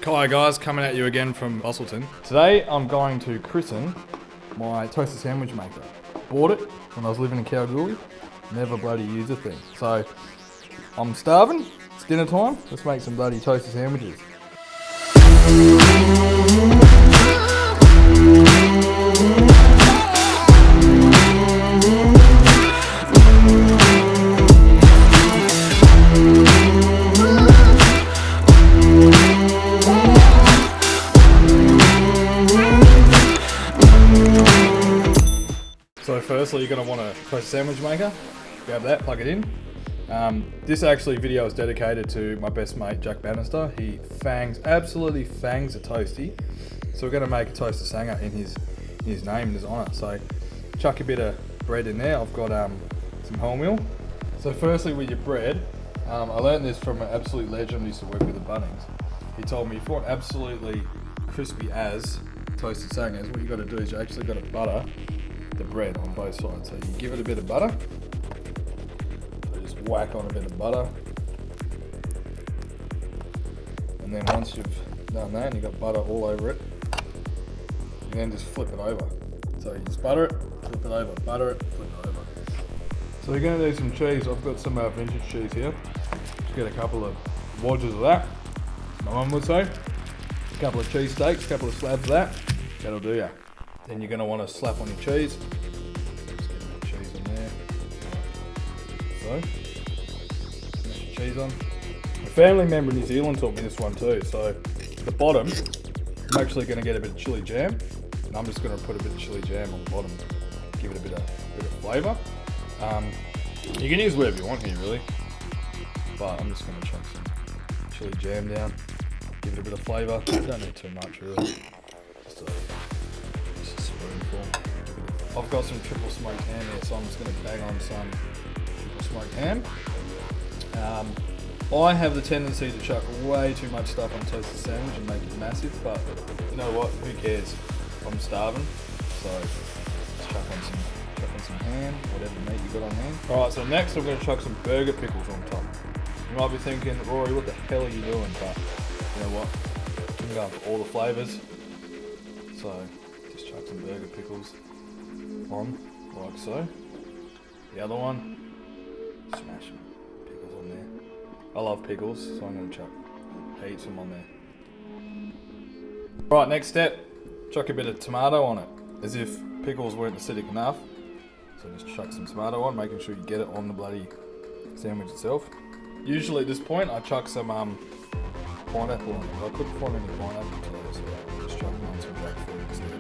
Hi guys, coming at you again from Busselton. Today I'm going to christen my toasted sandwich maker. Bought it when I was living in Kalgoorlie, never bloody used a thing. So I'm starving, it's dinner time, let's make some bloody toasted sandwiches. So firstly, you're going to want a toasted sandwich maker. Grab that, plug it in. This actually video is dedicated to my best mate, Jack Bannister. He absolutely fangs a toastie. So we're going to make a toasted sanger in his name, in his honour. So chuck a bit of bread in there. I've got some wholemeal. So firstly with your bread, I learned this from an absolute legend who used to work with the Bunnings. He told me if you want absolutely crispy as toasted sangers, what you got to do is you actually got to butter the bread on both sides. So you give it a bit of butter, so just whack on a bit of butter, and then once you've done that and you've got butter all over it, you then just flip it over. So you just butter it, flip it over, butter it, flip it over. So you're going to need some cheese. I've got some vintage cheese here. Just get a couple of wadges of that, my mum would say. A couple of cheese steaks, a couple of slabs of that, that'll do ya. Then you're going to want to slap on your cheese. Just get the cheese on there. So, smash your cheese on. A family member in New Zealand taught me this one too. So, the bottom, I'm actually going to get a bit of chili jam. And I'm just going to put a bit of chili jam on the bottom. Give it a bit of flavour. You can use whatever you want here really. But I'm just going to chuck some chili jam down. Give it a bit of flavour. You don't need too much really. Just a spoonful. I've got some triple smoked ham here, so I'm just going to bang on some triple smoked ham. I have the tendency to chuck way too much stuff on a toasted sandwich and make it massive, but you know what? Who cares? I'm starving, so let's chuck on some ham, whatever meat you got on hand. All right, so next I'm going to chuck some burger pickles on top. You might be thinking, Rory, what the hell are you doing? But you know what? I'm going for all the flavours. So just chuck some burger pickles on, like so. The other one, smash some pickles on there. I love pickles, so I'm going to chuck heaps of them on there. Right, next step, chuck a bit of tomato on it, as if pickles weren't acidic enough. So just chuck some tomato on, making sure you get it on the bloody sandwich itself. Usually at this point, I chuck some pineapple on it, but I couldn't find any pineapple today, so I'm just chucking on some jackfruit instead.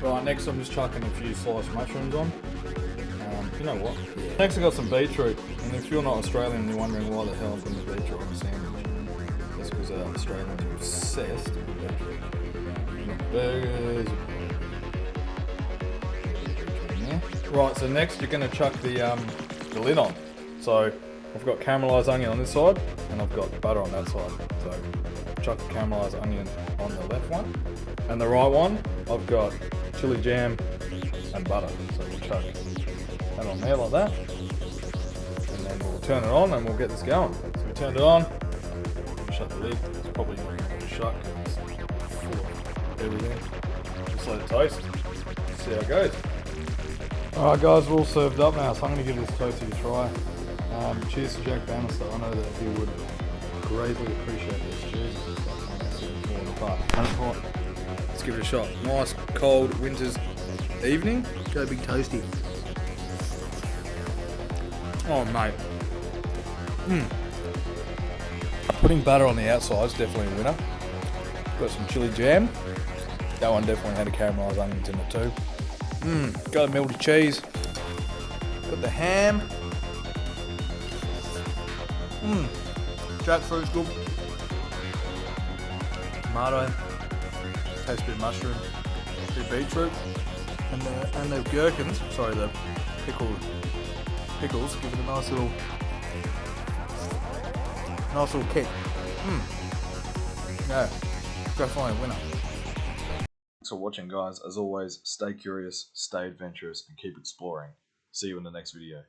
Right, next I'm just chucking a few sliced mushrooms on. You know what? Yeah. Next I got some beetroot, and if you're not Australian and you're wondering why the hell I'm putting the beetroot on a sandwich, that's because Australians are obsessed with beetroot. Burgers. Right, so next you're going to chuck the lid on. So I've got caramelised onion on this side, and I've got butter on that side. So chuck the caramelised onion on the left one, and the right one I've got chili jam and butter. So we'll chuck that on there like that, and then we'll turn it on and we'll get this going. So we turned it on, shut the lid. It's probably not going to shut because it's full of everything. Just let it toast. See how it goes. Alright guys, we're all served up now, so I'm going to give this toasty a try. Cheers to Jack Bannister. I know that he would greatly appreciate this. Cheers. Let's give it a shot. Nice cold winter's evening. Go big toasty. Oh mate. Putting butter on the outside is definitely a winner. Got some chili jam. That one definitely had a caramelised onions in it too. Got a melty cheese. Got the ham. Jackfruit's good. Tomato. Taste a bit of mushroom. A bit of beetroot. And the gherkins, sorry, the pickles give it a nice little kick. Yeah, definitely a winner. Thanks for watching guys. As always, stay curious, stay adventurous, and keep exploring. See you in the next video.